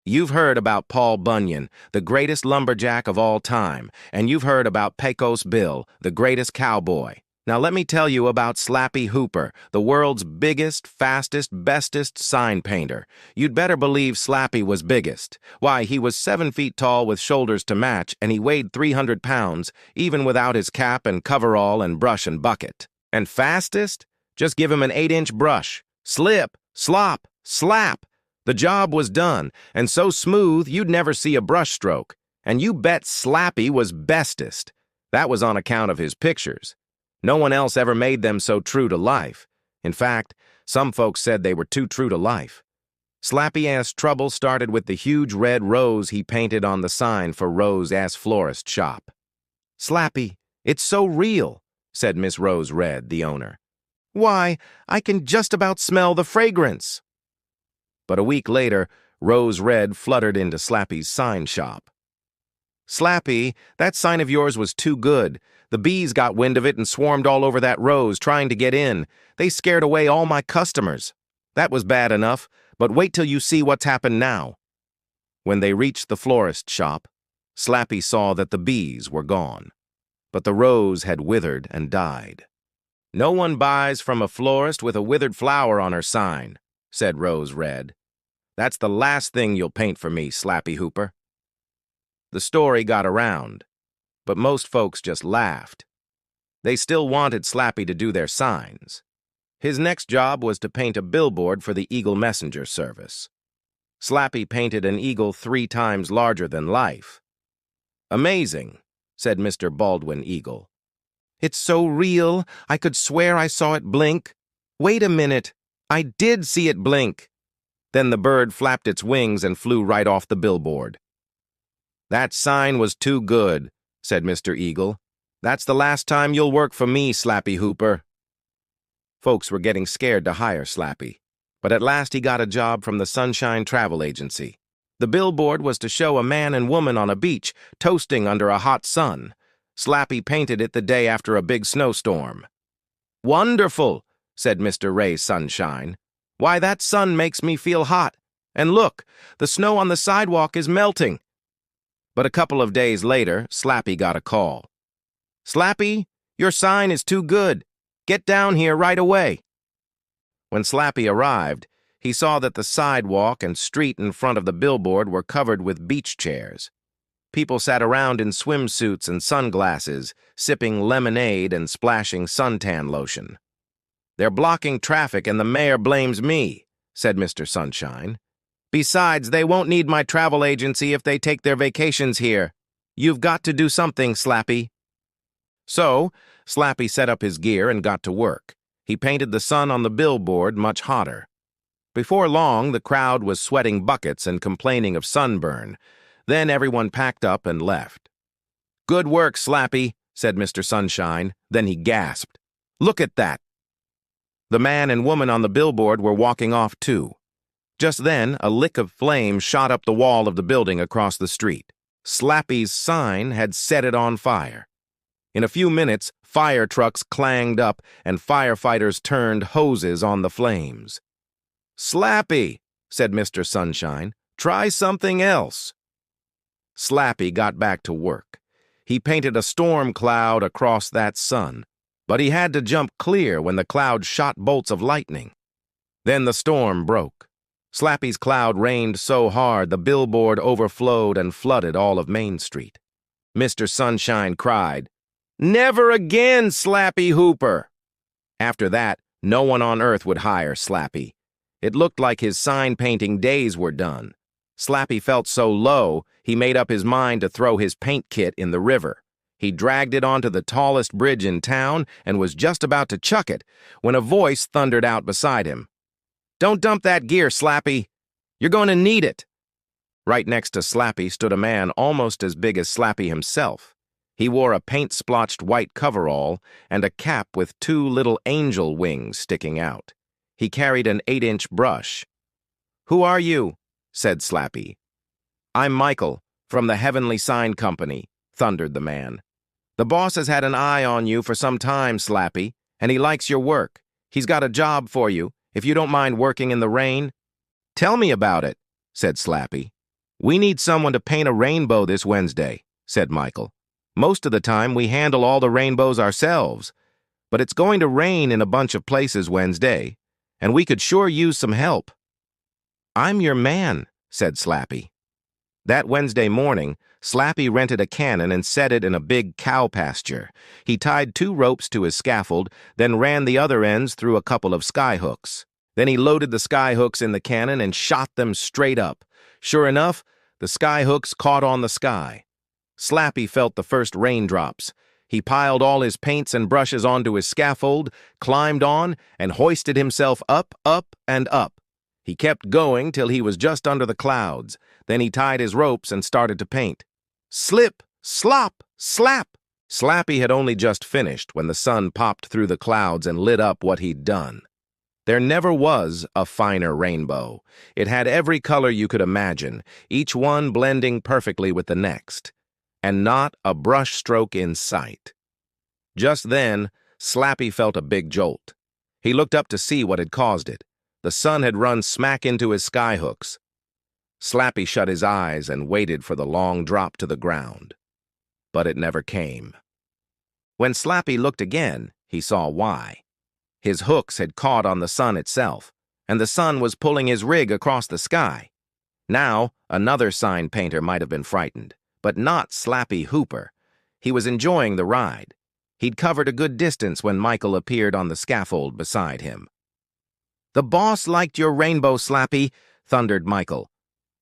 You've heard about Paul Bunyan, the greatest lumberjack of all time, and you've heard about Pecos Bill, the greatest cowboy. Now let me tell you about Slappy Hooper, the world's biggest, fastest, bestest sign painter. You'd better believe Slappy was biggest. Why, he was 7 feet tall with shoulders to match, and he weighed 300 pounds, even without his cap and coverall and brush and bucket. And fastest? Just give him an 8-inch brush. Slip, slop, slap. The job was done, and so smooth you'd never see a brush stroke. And you bet Slappy was bestest. That was on account of his pictures. No one else ever made them so true to life. In fact, some folks said they were too true to life. Slappy-ass trouble started with the huge red rose he painted on the sign for Rose-ass florist shop. "Slappy, it's so real," said Miss Rose Red, the owner. "Why, I can just about smell the fragrance." But a week later, Rose Red fluttered into Slappy's sign shop. "Slappy, that sign of yours was too good. The bees got wind of it and swarmed all over that rose, trying to get in. They scared away all my customers. That was bad enough, but wait till you see what's happened now." When they reached the florist shop, Slappy saw that the bees were gone, but the rose had withered and died. "No one buys from a florist with a withered flower on her sign," said Rose Red. "That's the last thing you'll paint for me, Slappy Hooper." The story got around, but most folks just laughed. They still wanted Slappy to do their signs. His next job was to paint a billboard for the Eagle Messenger Service. Slappy painted an eagle 3 times larger than life. "Amazing," said Mr. Baldwin Eagle. "It's so real, I could swear I saw it blink. Wait a minute, I did see it blink." Then the bird flapped its wings and flew right off the billboard. "That sign was too good," said Mr. Eagle. "That's the last time you'll work for me, Slappy Hooper." Folks were getting scared to hire Slappy, but at last he got a job from the Sunshine Travel Agency. The billboard was to show a man and woman on a beach, toasting under a hot sun. Slappy painted it the day after a big snowstorm. "Wonderful," said Mr. Ray Sunshine. "Why, that sun makes me feel hot. And look, the snow on the sidewalk is melting." But a couple of days later, Slappy got a call. "Slappy, your sign is too good. Get down here right away." When Slappy arrived, he saw that the sidewalk and street in front of the billboard were covered with beach chairs. People sat around in swimsuits and sunglasses, sipping lemonade and splashing suntan lotion. "They're blocking traffic and the mayor blames me," said Mr. Sunshine. "Besides, they won't need my travel agency if they take their vacations here. You've got to do something, Slappy." So, Slappy set up his gear and got to work. He painted the sun on the billboard much hotter. Before long, the crowd was sweating buckets and complaining of sunburn. Then everyone packed up and left. "Good work, Slappy," said Mr. Sunshine. Then he gasped. "Look at that!" The man and woman on the billboard were walking off too. Just then, a lick of flame shot up the wall of the building across the street. Slappy's sign had set it on fire. In a few minutes, fire trucks clanged up and firefighters turned hoses on the flames. "Slappy," said Mr. Sunshine, "try something else." Slappy got back to work. He painted a storm cloud across that sun, but he had to jump clear when the cloud shot bolts of lightning. Then the storm broke. Slappy's cloud rained so hard the billboard overflowed and flooded all of Main Street. Mr. Sunshine cried, "Never again, Slappy Hooper!" After that, no one on earth would hire Slappy. It looked like his sign-painting days were done. Slappy felt so low, he made up his mind to throw his paint kit in the river. He dragged it onto the tallest bridge in town and was just about to chuck it when a voice thundered out beside him. "Don't dump that gear, Slappy. You're going to need it." Right next to Slappy stood a man almost as big as Slappy himself. He wore a paint-splotched white coverall and a cap with 2 little angel wings sticking out. He carried an 8-inch brush. "Who are you?" said Slappy. "I'm Michael, from the Heavenly Sign Company," thundered the man. "The boss has had an eye on you for some time, Slappy, and he likes your work. He's got a job for you, if you don't mind working in the rain." "Tell me about it," said Slappy. "We need someone to paint a rainbow this Wednesday," said Michael. "Most of the time, we handle all the rainbows ourselves. But it's going to rain in a bunch of places Wednesday, and we could sure use some help." "I'm your man," said Slappy. That Wednesday morning, Slappy rented a cannon and set it in a big cow pasture. He tied 2 ropes to his scaffold, then ran the other ends through a couple of skyhooks. Then he loaded the skyhooks in the cannon and shot them straight up. Sure enough, the skyhooks caught on the sky. Slappy felt the first raindrops. He piled all his paints and brushes onto his scaffold, climbed on, and hoisted himself up, up, and up. He kept going till he was just under the clouds. Then he tied his ropes and started to paint. Slip, slop, slap! Slappy had only just finished when the sun popped through the clouds and lit up what he'd done. There never was a finer rainbow. It had every color you could imagine, each one blending perfectly with the next, and not a brush stroke in sight. Just then, Slappy felt a big jolt. He looked up to see what had caused it. The sun had run smack into his skyhooks. Slappy shut his eyes and waited for the long drop to the ground. But it never came. When Slappy looked again, he saw why. His hooks had caught on the sun itself, and the sun was pulling his rig across the sky. Now, another sign painter might have been frightened, but not Slappy Hooper. He was enjoying the ride. He'd covered a good distance when Michael appeared on the scaffold beside him. "The boss liked your rainbow, Slappy," thundered Michael.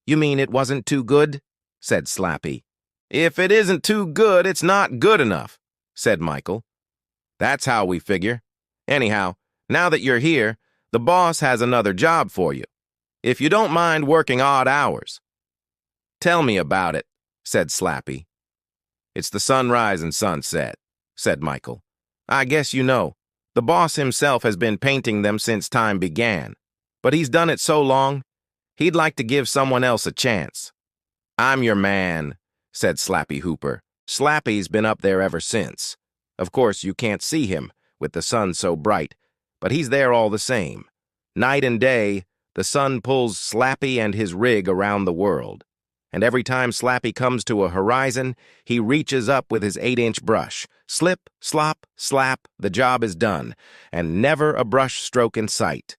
"You mean it wasn't too good?" said Slappy. "If it isn't too good, it's not good enough," said Michael. "That's how we figure. Anyhow, now that you're here, the boss has another job for you, if you don't mind working odd hours." "Tell me about it," said Slappy. "It's the sunrise and sunset," said Michael. "I guess you know. The boss himself has been painting them since time began, but he's done it so long, he'd like to give someone else a chance." "I'm your man," said Slappy Hooper. "Slappy's been up there ever since. Of course, you can't see him, with the sun so bright, but he's there all the same. Night and day, the sun pulls Slappy and his rig around the world. And every time Slappy comes to a horizon, he reaches up with his 8-inch brush. Slip, slop, slap, the job is done, and never a brush stroke in sight.